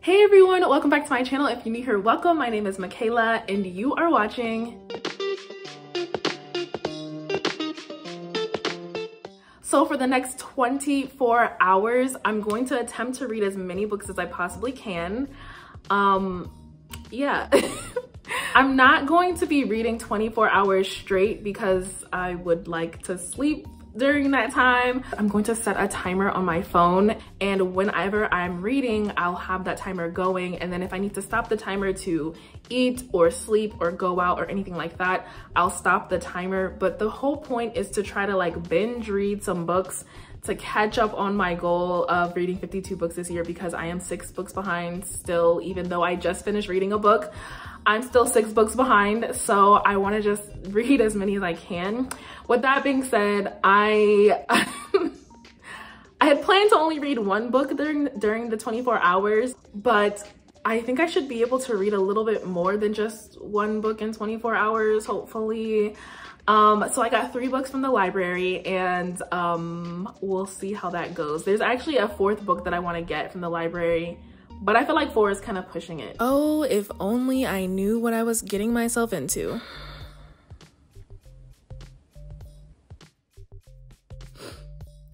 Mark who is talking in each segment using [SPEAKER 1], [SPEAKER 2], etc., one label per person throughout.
[SPEAKER 1] Hey everyone, welcome back to my channel. If you're new here, welcome. My name is Michaela and you are watching. So for the next 24 hours, I'm going to attempt to read as many books as I possibly can. Yeah. I'm not going to be reading 24 hours straight because I would like to sleep during that time. I'm going to set a timer on my phone, and whenever I'm reading, I'll have that timer going, and then if I need to stop the timer to eat or sleep or go out or anything like that, I'll stop the timer. But the whole point is to try to like binge read some books to catch up on my goal of reading 52 books this year, because I am 6 books behind still. Even though I just finished reading a book, I'm still 6 books behind, so I want to just read as many as I can. With that being said, I had planned to only read 1 book during the 24 hours, but I think I should be able to read a little bit more than just 1 book in 24 hours, hopefully. So I got 3 books from the library, and we'll see how that goes. There's actually a 4th book that I want to get from the library, but I feel like 4 is kind of pushing it.
[SPEAKER 2] Oh, if only I knew what I was getting myself into.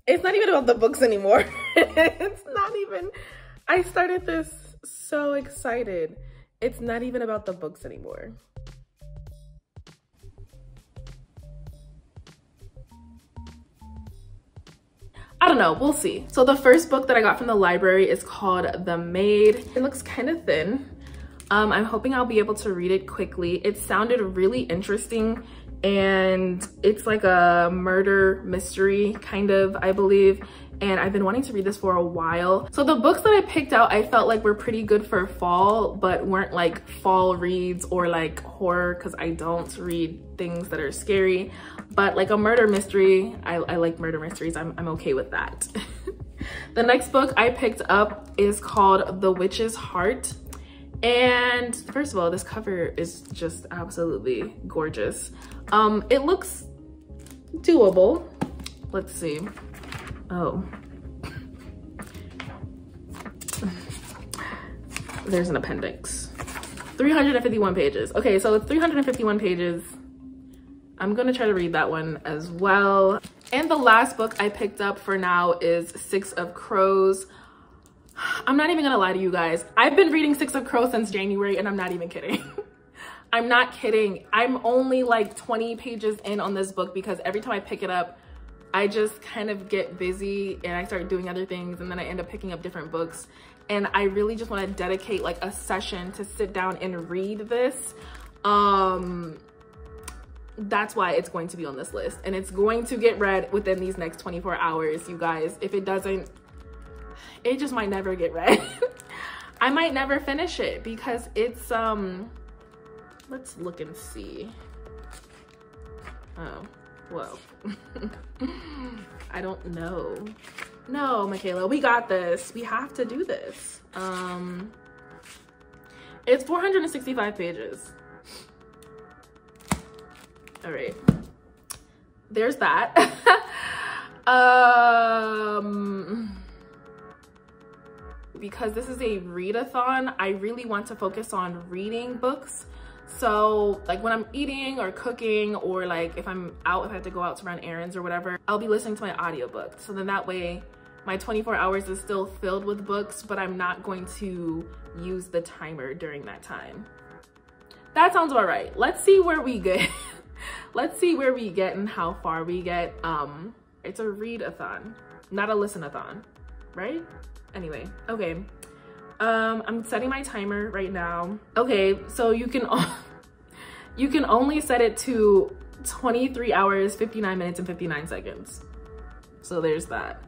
[SPEAKER 1] It's not even about the books anymore. It's not even, I started this so excited. It's not even about the books anymore. I don't know, we'll see. So the first book that I got from the library is called The Maid. It looks kind of thin. I'm hoping I'll be able to read it quickly. It sounded really interesting, and it's like a murder mystery kind of, I believe. And I've been wanting to read this for a while. So the books that I picked out, I felt like were pretty good for fall, but weren't like fall reads or like horror, because I don't read things that are scary. But like a murder mystery, I like murder mysteries. I'm okay with that. The next book I picked up is called The Witch's Heart. And first of all, this cover is just absolutely gorgeous. It looks doable. Let's see. Oh. There's an appendix. 351 pages. Okay, so it's 351 pages. I'm gonna try to read that one as well. And the last book I picked up for now is 6 of Crows. I'm not even gonna lie to you guys. I've been reading 6 of Crows since January, and I'm not even kidding. I'm not kidding. I'm only like 20 pages in on this book, because every time I pick it up, I just kind of get busy and I start doing other things, and then I end up picking up different books. And I really just want to dedicate like a session to sit down and read this. That's why it's going to be on this list, and it's going to get read within these next 24 hours, you guys. If it doesn't, it just might never get read. I might never finish it, because it's let's look and see. Oh, whoa. I don't know. No, Michaela, we got this. We have to do this. It's 465 pages. All right, there's that. Because this is a readathon, I really want to focus on reading books. So like when I'm eating or cooking, or like if I'm out, if I have to go out to run errands or whatever, I'll be listening to my audiobook. So then that way my 24 hours is still filled with books, but I'm not going to use the timer during that time. That sounds about right. Let's see where we get. Let's see where we get and how far we get. It's a readathon, not a listen-a-thon, right? Anyway, okay. I'm setting my timer right now. Okay, so you can only set it to 23 hours, 59 minutes, and 59 seconds. So there's that.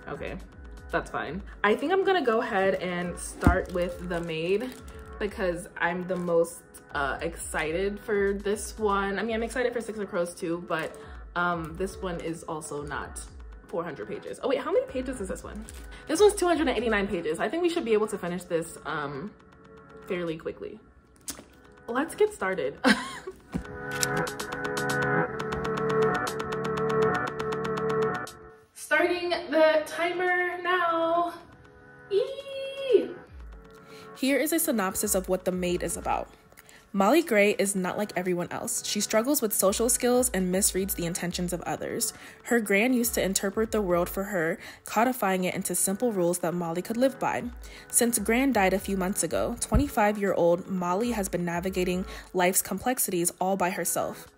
[SPEAKER 1] Okay, that's fine. I think I'm gonna go ahead and start with The Maid, because I'm the most excited for this one. I mean, I'm excited for 6 of Crows too, but this one is also not 400 pages. Oh wait, how many pages is this one? This one's 289 pages. I think we should be able to finish this fairly quickly. Let's get started. Starting the timer now.
[SPEAKER 2] Here is a synopsis of what The Maid is about. Molly Gray is not like everyone else. She struggles with social skills and misreads the intentions of others. Her gran used to interpret the world for her, codifying it into simple rules that Molly could live by. Since Gran died a few months ago, 25-year-old Molly has been navigating life's complexities all by herself.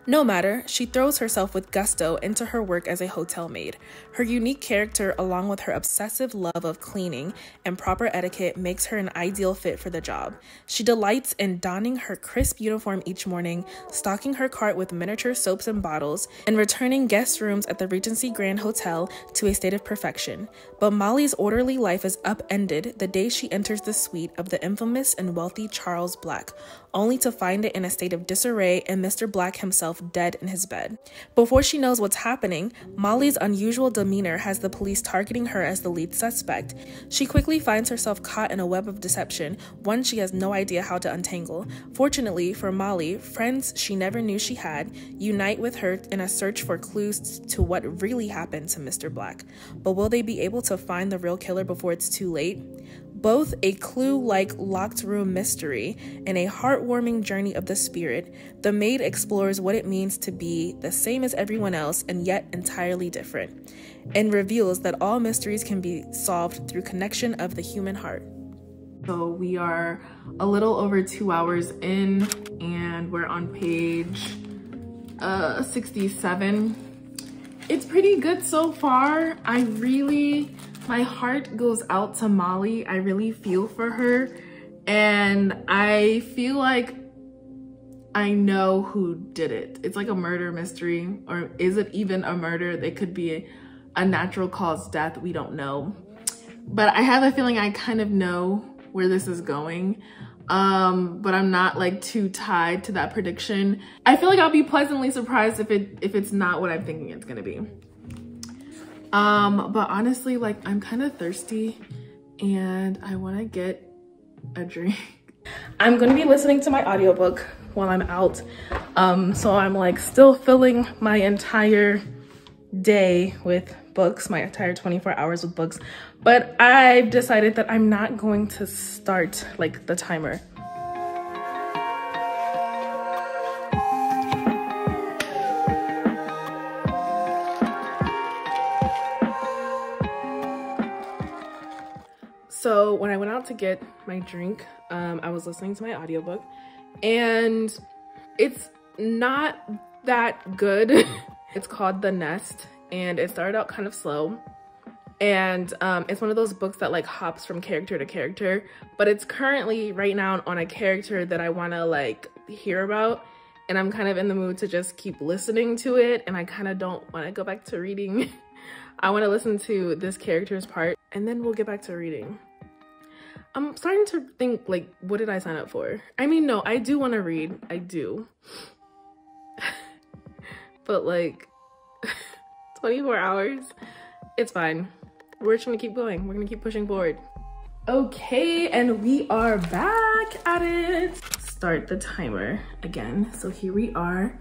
[SPEAKER 2] No matter, she throws herself with gusto into her work as a hotel maid. Her unique character, along with her obsessive love of cleaning and proper etiquette, makes her an ideal fit for the job. She delights in donning her crisp uniform each morning, stocking her cart with miniature soaps and bottles, and returning guest rooms at the Regency Grand Hotel to a state of perfection. But Molly's orderly life is upended the day she enters the suite of the infamous and wealthy Charles Black, only to find it in a state of disarray and Mr. Black himself dead in his bed. Before she knows what's happening, Molly's unusual demeanor has the police targeting her as the lead suspect. She quickly finds herself caught in a web of deception, one she has no idea how to untangle. Fortunately for Molly, friends she never knew she had unite with her in a search for clues to what really happened to Mr. Black. But will they be able to find the real killer before it's too late? Both a clue-like locked room mystery and a heartwarming journey of the spirit, The Maid explores what it means to be the same as everyone else and yet entirely different, and reveals that all mysteries can be solved through connection of the human heart.
[SPEAKER 1] So we are a little over 2 hours in and we're on page 67. It's pretty good so far. My heart goes out to Molly. I really feel for her. And I feel like I know who did it. It's like a murder mystery, or is it even a murder? It could be a natural cause death, we don't know. But I have a feeling I kind of know where this is going. But I'm not like too tied to that prediction. I feel like I'll be pleasantly surprised if it's not what I'm thinking it's gonna be. But honestly, like, I'm kind of thirsty and I want to get a drink. I'm going to be listening to my audiobook while I'm out. So I'm like still filling my entire day with books, my entire 24 hours with books. But I've decided that I'm not going to start like the timer. So when I went out to get my drink, I was listening to my audiobook and it's not that good. It's called The Nest and it started out kind of slow. And it's one of those books that like hops from character to character, but it's currently right now on a character that I want to like hear about. And I'm kind of in the mood to just keep listening to it. And I kind of don't want to go back to reading. I want to listen to this character's part and then we'll get back to reading. I'm starting to think, like, what did I sign up for? I mean, no, I do want to read. I do. But, like, 24 hours, it's fine. We're just going to keep going. We're going to keep pushing forward. Okay, and we are back at it. Start the timer again. So here we are.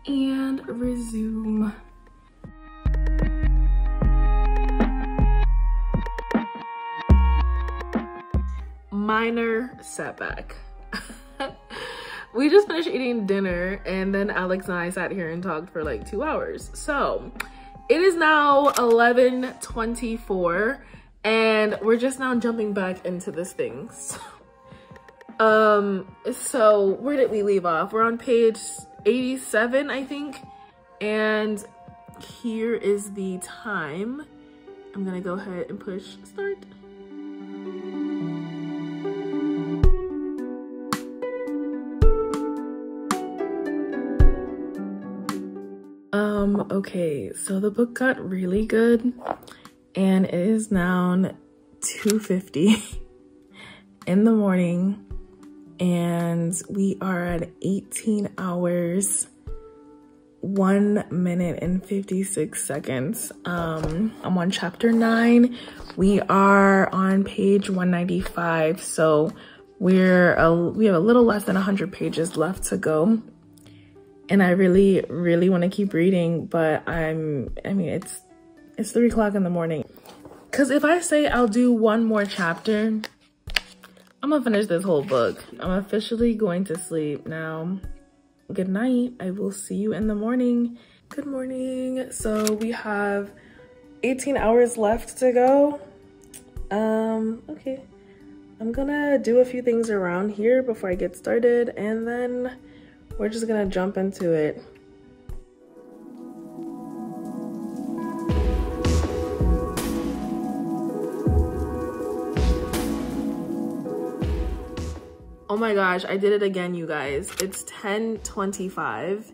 [SPEAKER 1] And resume. Minor setback. We just finished eating dinner and then Alex and I sat here and talked for like 2 hours. So it is now 11:24 and we're just now jumping back into this thing. So where did we leave off? We're on page 87, I think. And here is the time. I'm gonna go ahead and push start. Okay, so the book got really good and it is now 2:50 in the morning and we are at 18 hours 1 minute and 56 seconds. I'm on chapter 9. We are on page 195, so we have a little less than 100 pages left to go. And I really, really want to keep reading, but it's 3 o'clock in the morning. Because if I say I'll do one more chapter, I'm gonna finish this whole book. I'm officially going to sleep now. Good night. I will see you in the morning. Good morning. So we have 18 hours left to go. Okay. I'm gonna do a few things around here before I get started, and then we're just gonna jump into it. Oh my gosh, I did it again, you guys. It's 10:25.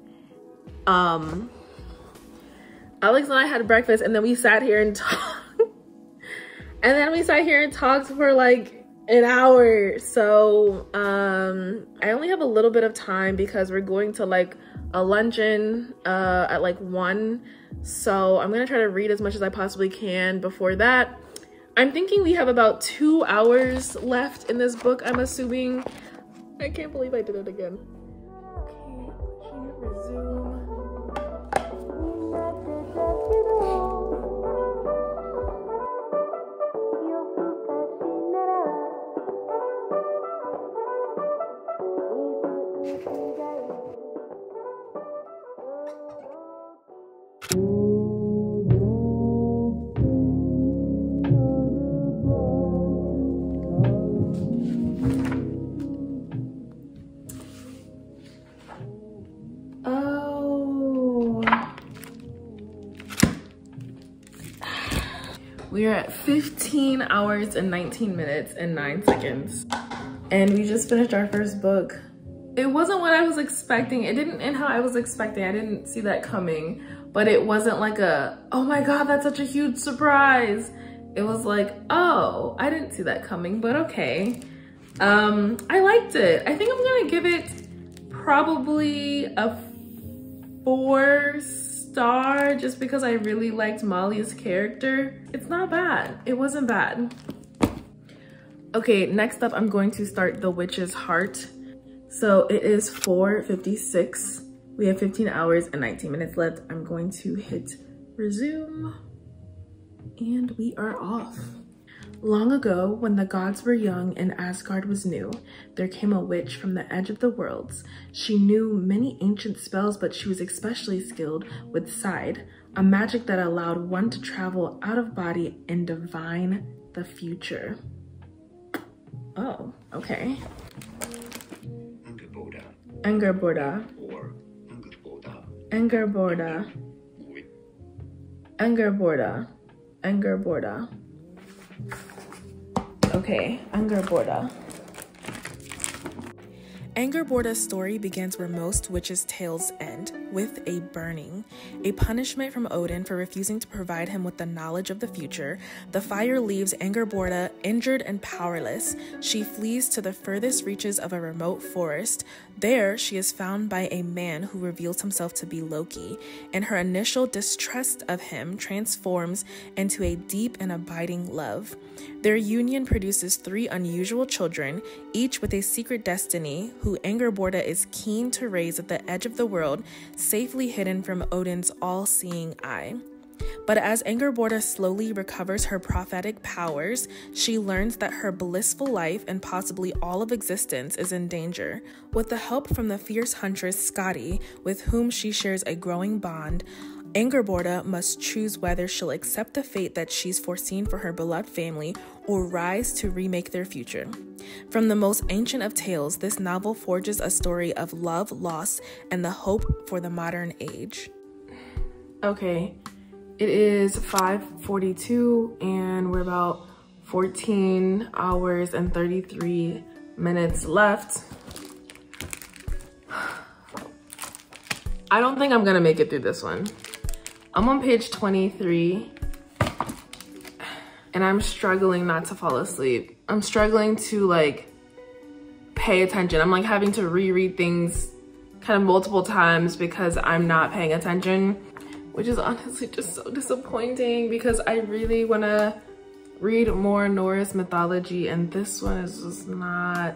[SPEAKER 1] Alex and I had breakfast, and then we sat here and talked. And then we sat here and talked for like an hour. So I only have a little bit of time because we're going to like a luncheon at like 1. So I'm gonna try to read as much as I possibly can before that. I'm thinking we have about 2 hours left in this book, I'm assuming. I can't believe I did it again. Okay, resume. We are at 15 hours and 19 minutes and 9 seconds. And we just finished our first book. It wasn't what I was expecting. It didn't end how I was expecting. I didn't see that coming. But it wasn't like a, oh my God, that's such a huge surprise. It was like, oh, I didn't see that coming, but okay. I liked it. I think I'm gonna give it probably a 4-star just because I really liked Molly's character. It's not bad. It wasn't bad. Okay, next up, I'm going to start The Witch's Heart. So it is 4:56. We have 15 hours and 19 minutes left. I'm going to hit resume and we are off. Long ago, when the gods were young and Asgard was new, there came a witch from the edge of the worlds. She knew many ancient spells, but she was especially skilled with Side, a magic that allowed one to travel out of body and divine the future. Oh, okay. Angerborda. Or Angerborda. Angerborda. Angerborda. Okay, Angerborda.
[SPEAKER 2] Angerborda's story begins where most witches' tales end, with a burning. A punishment from Odin for refusing to provide him with the knowledge of the future. The fire leaves Angerborda injured and powerless. She flees to the furthest reaches of a remote forest. There, she is found by a man who reveals himself to be Loki, and her initial distrust of him transforms into a deep and abiding love. Their union produces 3 unusual children, each with a secret destiny, who Angerborda is keen to raise at the edge of the world, safely hidden from Odin's all-seeing eye. But as Angerborda slowly recovers her prophetic powers, she learns that her blissful life and possibly all of existence is in danger. With the help from the fierce huntress Skadi, with whom she shares a growing bond, Angerborda must choose whether she'll accept the fate that she's foreseen for her beloved family or rise to remake their future. From the most ancient of tales, this novel forges a story of love, loss, and the hope for the modern age.
[SPEAKER 1] Okay, it is 5:42 and we're about 14 hours and 33 minutes left. I don't think I'm gonna make it through this one. I'm on page 23 and I'm struggling not to fall asleep. I'm struggling to like pay attention. I'm like having to reread things kind of multiple times because I'm not paying attention, which is honestly just so disappointing because I really wanna read more Norse mythology and this one is just not.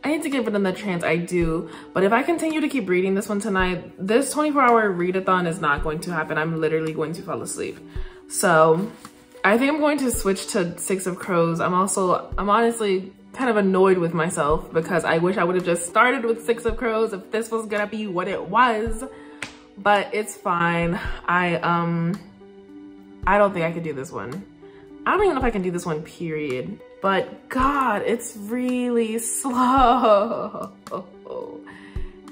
[SPEAKER 1] I need to give it another chance, I do. But if I continue to keep reading this one tonight, this 24-hour readathon is not going to happen. I'm literally going to fall asleep. So I think I'm going to switch to Six of Crows. I'm honestly kind of annoyed with myself because I wish I would have just started with Six of Crows if this was gonna be what it was, but it's fine. I don't think I could do this one. I don't even know if I can do this one, period. But God, it's really slow.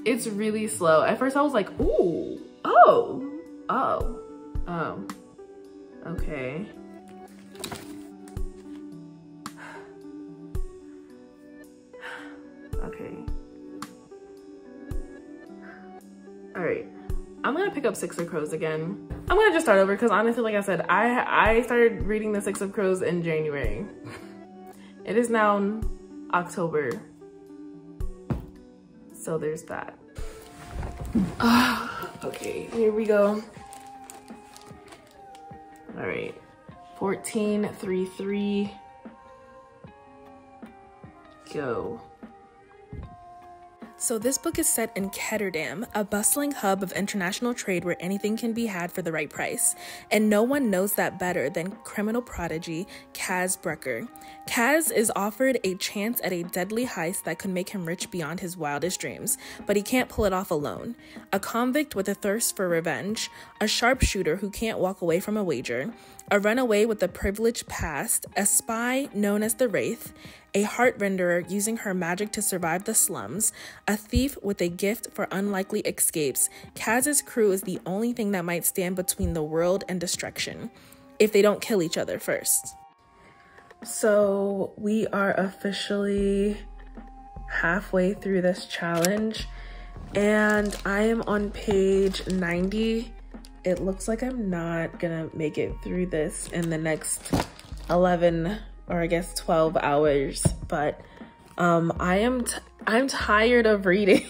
[SPEAKER 1] It's really slow. At first I was like, ooh, oh, okay. Okay. All right, I'm gonna pick up Six of Crows again. I'm gonna just start over because honestly, like I said, I started reading the Six of Crows in January. It is now October. So there's that. Okay, here we go. All right, 14:33. Go.
[SPEAKER 2] So this book is set in Ketterdam, a bustling hub of international trade where anything can be had for the right price. And no one knows that better than criminal prodigy Kaz Brecker. Kaz is offered a chance at a deadly heist that could make him rich beyond his wildest dreams, but he can't pull it off alone. A convict with a thirst for revenge, a sharpshooter who can't walk away from a wager, a runaway with a privileged past, a spy known as the Wraith, a heart-renderer using her magic to survive the slums, a thief with a gift for unlikely escapes. Kaz's crew is the only thing that might stand between the world and destruction, if they don't kill each other first.
[SPEAKER 1] So we are officially halfway through this challenge, and I am on page 90. It looks like I'm not gonna make it through this in the next 11 or I guess 12 hours, but I'm tired of reading.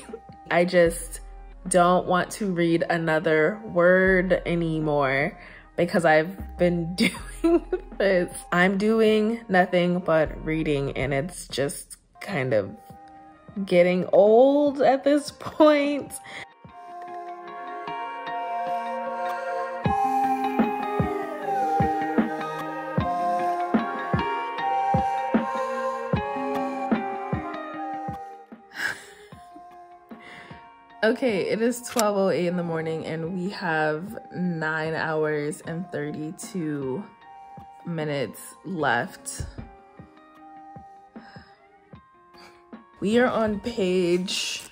[SPEAKER 1] I just don't want to read another word anymore because I've been doing this. I'm doing nothing but reading, and it's just kind of getting old at this point. Okay, it is 12:08 in the morning and we have 9 hours and 32 minutes left. We are on page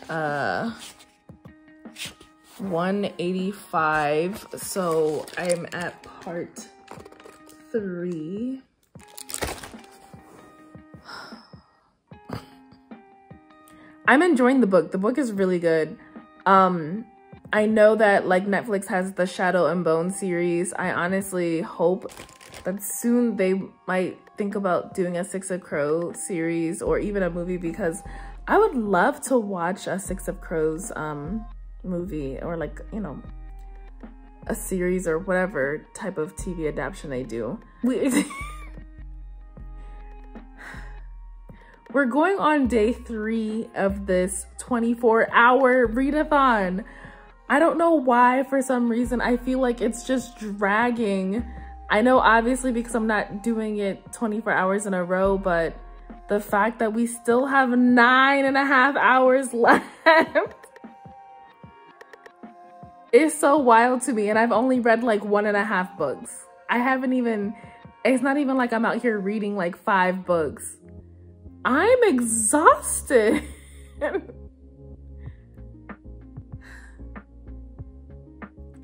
[SPEAKER 1] 185, so I'm at part 3. I'm enjoying the book. The book is really good. I know that like Netflix has the Shadow and Bone series. I honestly hope that soon they might think about doing a Six of Crows series or even a movie, because I would love to watch a Six of Crows movie, or like, you know, a series or whatever type of TV adaptation they do. We're going on day 3 of this 24-hour readathon. I don't know why, for some reason, I feel like it's just dragging. I know obviously because I'm not doing it 24 hours in a row, but the fact that we still have 9.5 hours left is so wild to me. And I've only read like 1.5 books. It's not even like I'm out here reading like 5 books. I'm exhausted.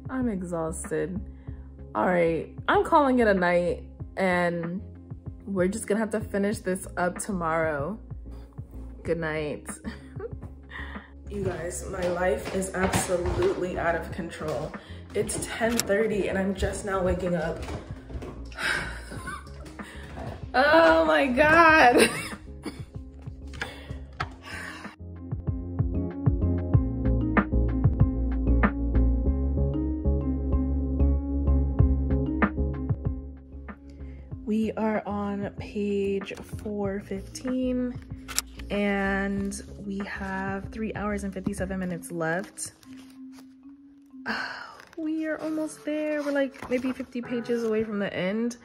[SPEAKER 1] I'm exhausted. All right, I'm calling it a night, and we're just gonna have to finish this up tomorrow. Good night. You guys, my life is absolutely out of control. It's 10:30 and I'm just now waking up. Oh my God. We are on page 415 and we have 3 hours and 57 minutes left. We are almost there. We're like maybe 50 pages away from the end.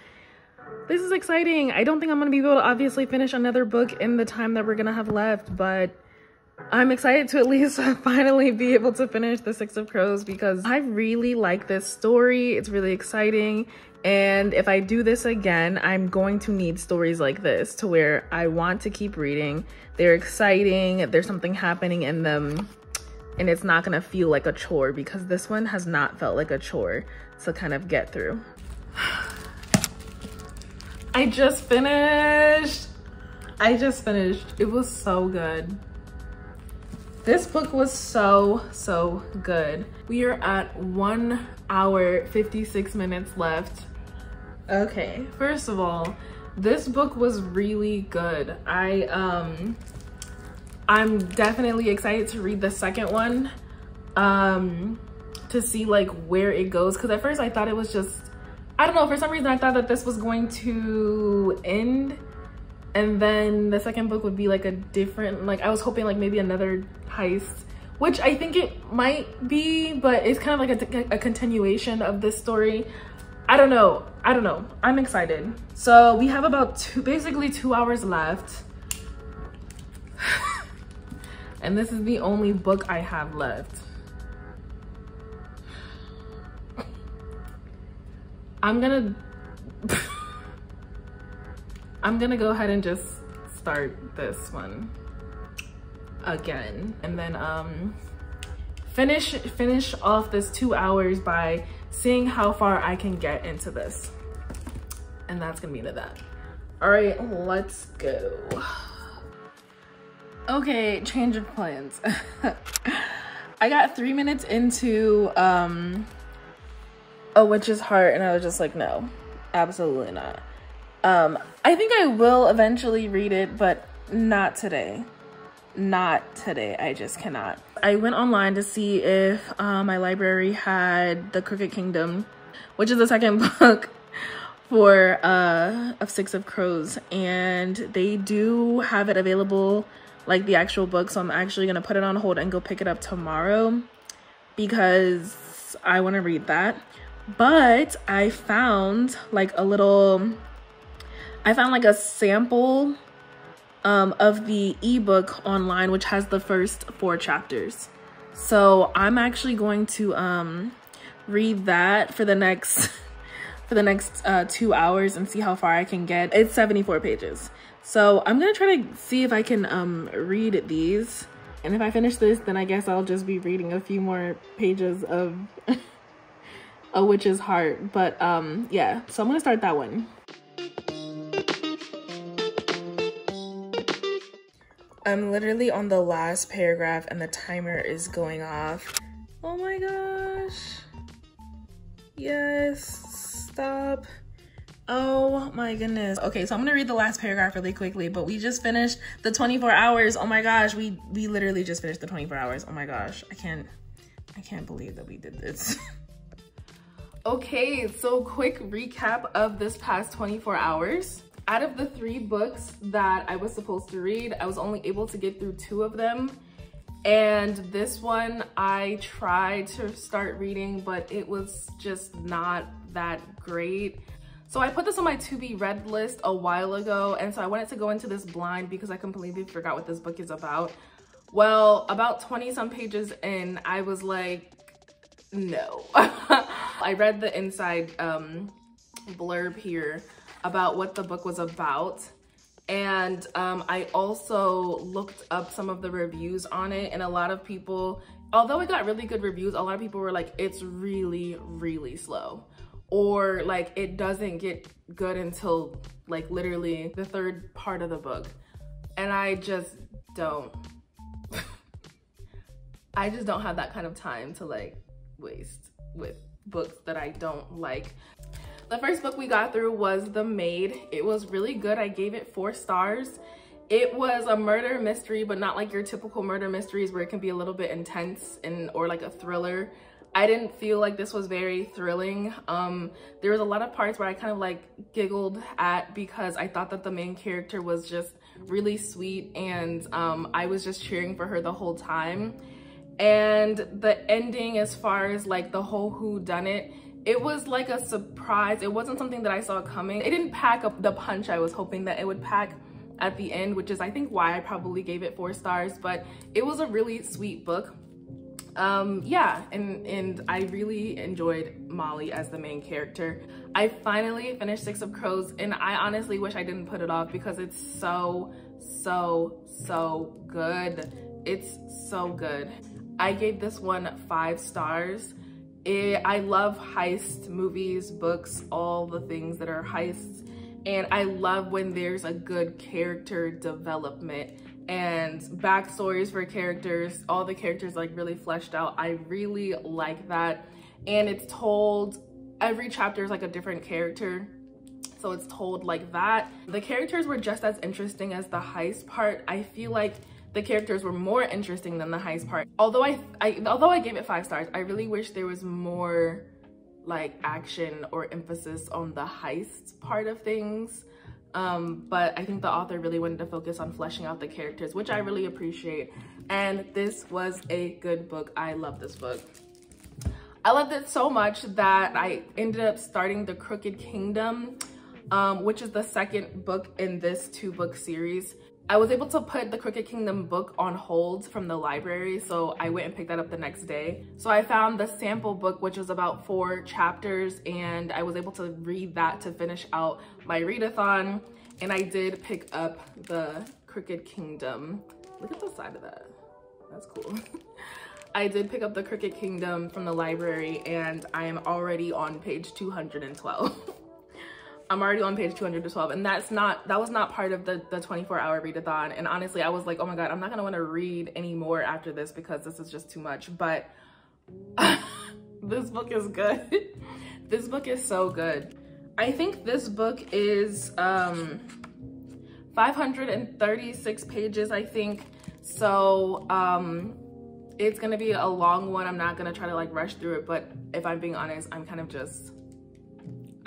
[SPEAKER 1] This is exciting. I don't think I'm gonna be able to obviously finish another book in the time that we're gonna have left, but I'm excited to at least finally be able to finish The Six of Crows because I really like this story. It's really exciting. And if I do this again, I'm going to need stories like this to where I want to keep reading. They're exciting. There's something happening in them. And it's not going to feel like a chore because this one has not felt like a chore to kind of get through. I just finished. It was so good. This book was so good. We are at 1 hour, 56 minutes left. Okay, first of all, this book was really good. I'm definitely excited to read the second one to see like where it goes. Cause at first I thought it was just, I don't know, for some reason I thought that this was going to end and then the second book would be like a different, like I was hoping like maybe another heist, which I think it might be, but it's kind of like a continuation of this story. I don't know. I'm excited. So we have about basically 2 hours left. And this is the only book I have left. I'm gonna go ahead and just start this one again. And then finish off this 2 hours by seeing how far I can get into this. And that's gonna be the that. All right, let's go. Okay, change of plans. I got 3 minutes into A Witch's Heart and I was just like, no, absolutely not. I think I will eventually read it, but not today. Not today, I just cannot. I went online to see if my library had The Crooked Kingdom, which is the second book for of Six of Crows, and they do have it available, like the actual book, so I'm actually gonna put it on hold and go pick it up tomorrow because I want to read that. But I found like a sample of the ebook online, which has the first 4 chapters. So I'm actually going to read that for the next 2 hours and see how far I can get. It's 74 pages. So I'm gonna try to see if I can read these. And if I finish this, then I guess I'll just be reading a few more pages of A Witch's Heart. But yeah, so I'm gonna start that one. I'm literally on the last paragraph and the timer is going off. Oh my gosh. Yes, stop. Oh my goodness. Okay, so I'm gonna read the last paragraph really quickly, but we just finished the 24 hours. Oh my gosh, we literally just finished the 24 hours. Oh my gosh, I can't believe that we did this. Okay, so quick recap of this past 24 hours. Out of the 3 books that I was supposed to read, I was only able to get through 2 of them. And this one I tried to start reading, but it was just not that great. So I put this on my to be read list a while ago, and so I wanted to go into this blind because I completely forgot what this book is about. Well, about 20 some pages in, I was like, no. I read the inside blurb here about what the book was about, and I also looked up some of the reviews on it, and a lot of people, although it got really good reviews, a lot of people were like, it's really slow, or like it doesn't get good until like literally the 3rd part of the book. And I just don't have that kind of time to like waste with books that I don't like. The first book we got through was The Maid. It was really good. I gave it 4 stars. It was a murder mystery, but not like your typical murder mysteries where it can be a little bit intense or like a thriller. I didn't feel like this was very thrilling. There was a lot of parts where I kind of like giggled at because I thought that the main character was just really sweet, and I was just cheering for her the whole time. And the ending, as far as like the whole whodunit, it was like a surprise. It wasn't something that I saw coming. It didn't pack up the punch I was hoping that it would pack at the end, which is I think why I probably gave it 4 stars, but it was a really sweet book. Yeah, and I really enjoyed Molly as the main character. I finally finished Six of Crows, and I honestly wish I didn't put it off because it's so good. It's so good. I gave this one 5 stars. I love heist movies, books, all the things that are heists, and I love when there's a good character development and backstories for characters. All the characters like really fleshed out. I really like that, and it's told, every chapter is like a different character, so it's told like that. The characters were just as interesting as the heist part. I feel like the characters were more interesting than the heist part. Although I gave it 5 stars, I really wish there was more like action or emphasis on the heist part of things. But I think the author really wanted to focus on fleshing out the characters, which I really appreciate. And this was a good book. I love this book. I loved it so much that I ended up starting The Crooked Kingdom, which is the second book in this 2-book series. I was able to put the Crooked Kingdom book on hold from the library, so I went and picked that up the next day. So I found the sample book, which was about 4 chapters, and I was able to read that to finish out my readathon. And I did pick up the Crooked Kingdom. Look at the side of that. That's cool. I did pick up the Crooked Kingdom from the library, and I am already on page 212. I'm already on page 212, and that was not part of the 24-hour readathon. And honestly, I was like, oh my God, I'm not gonna wanna read anymore after this because this is just too much. But this book is good. This book is so good. I think this book is 536 pages, I think. So it's gonna be a long one. I'm not gonna try to like rush through it, but if I'm being honest, I'm kind of just,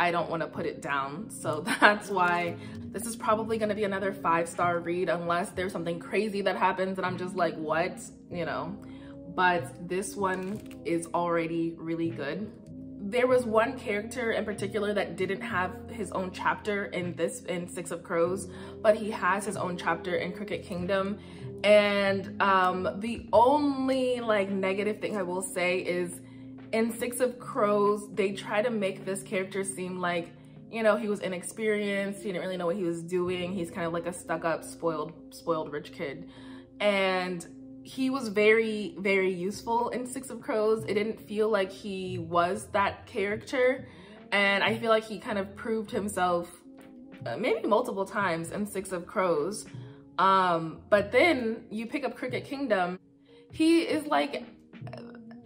[SPEAKER 1] I don't want to put it down. So that's why this is probably going to be another 5-star read, unless there's something crazy that happens and I'm just like, what, you know. But this one is already really good. There was one character in particular that didn't have his own chapter in Six of Crows, but he has his own chapter in Crooked Kingdom. And the only like negative thing I will say is, in Six of Crows, they try to make this character seem like, you know, he was inexperienced, he didn't really know what he was doing. He's kind of like a stuck-up, spoiled rich kid. And he was very, very useful in Six of Crows. It didn't feel like he was that character. And I feel like he kind of proved himself maybe multiple times in Six of Crows. But then you pick up Crooked Kingdom, he is like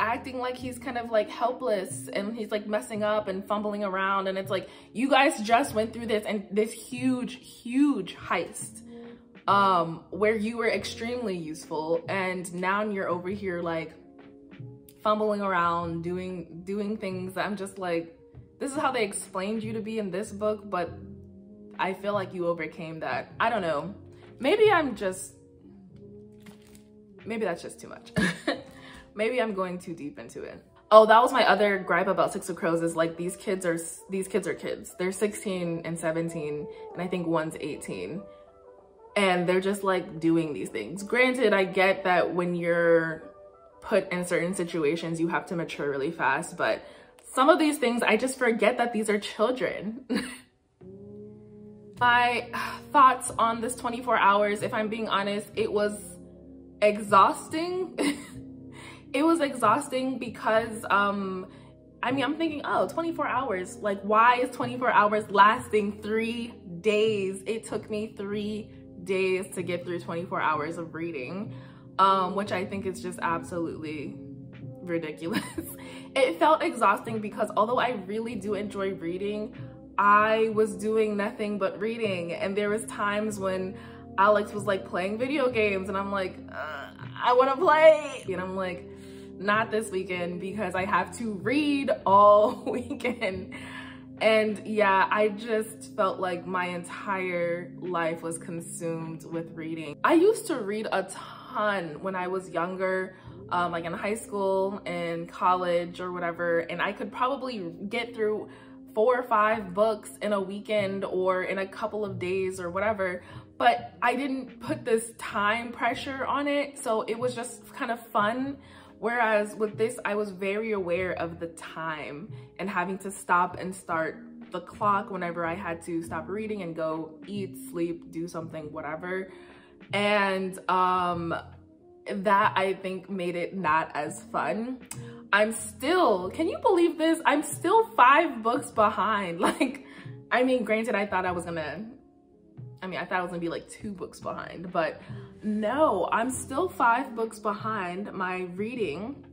[SPEAKER 1] acting like he's kind of like helpless, and he's like messing up and fumbling around, and it's like, you guys just went through this and this huge heist where you were extremely useful, and now you're over here like fumbling around doing things that I'm just like, this is how they explained you to be in this book, but I feel like you overcame that. I don't know, maybe that's just too much. Maybe I'm going too deep into it. Oh, that was my other gripe about Six of Crows, is like, these kids are kids. They're 16 and 17, and I think one's 18. And they're just like doing these things. Granted, I get that when you're put in certain situations, you have to mature really fast, but some of these things, I just forget that these are children. My thoughts on this 24 hours, if I'm being honest, it was exhausting. It was exhausting because, I mean, I'm thinking, oh, 24 hours. Like, why is 24 hours lasting 3 days? It took me 3 days to get through 24 hours of reading, which I think is just absolutely ridiculous. It felt exhausting because although I really do enjoy reading, I was doing nothing but reading. And there was times when Alex was like playing video games and I'm like, I want to play. And I'm like, not this weekend, because I have to read all weekend. And yeah, I just felt like my entire life was consumed with reading. I used to read a ton when I was younger. like in high school and college or whatever, and I could probably get through 4 or 5 books in a weekend or in a couple of days or whatever, but I didn't put this time pressure on it, so it was just kind of fun. Whereas with this, I was very aware of the time and having to stop and start the clock whenever I had to stop reading and go eat, sleep, do something, whatever. And that I think made it not as fun. I'm still, can you believe this? I'm still 5 books behind. Like, I mean, granted, I thought it was gonna be like 2 books behind, but no, I'm still 5 books behind my reading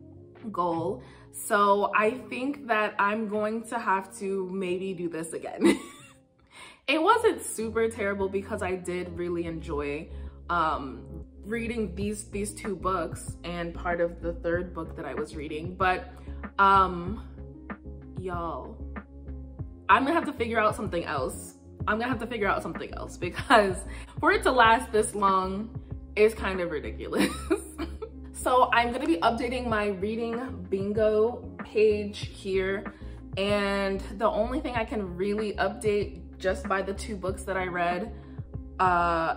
[SPEAKER 1] goal. So I think that I'm going to have to maybe do this again. It wasn't super terrible because I did really enjoy reading these 2 books and part of the 3rd book that I was reading, but y'all, I'm gonna have to figure out something else. Because for it to last this long is kind of ridiculous. So I'm gonna be updating my reading bingo page here, and the only thing I can really update just by the 2 books that I read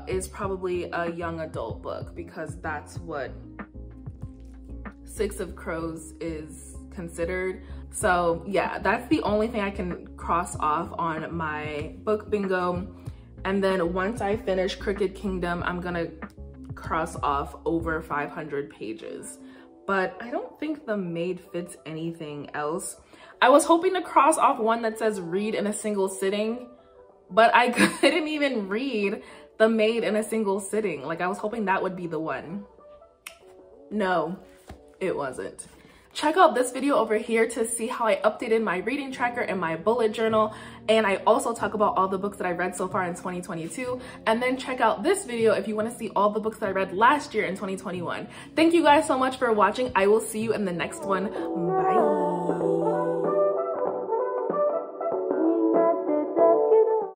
[SPEAKER 1] is probably a young adult book, because that's what 6 of Crows is considered. So yeah, that's the only thing I can cross off on my book bingo. And then once I finish Crooked Kingdom, I'm gonna cross off over 500 pages. But I don't think the Maid fits anything else. I was hoping to cross off one that says read in a single sitting, but I couldn't even read the Maid in a single sitting. Like, I was hoping that would be the one. No, it wasn't. Check out this video over here to see how I updated my reading tracker and my bullet journal. And I also talk about all the books that I read so far in 2022. And then check out this video if you want to see all the books that I read last year in 2021. Thank you guys so much for watching. I will see you in the next one. Bye.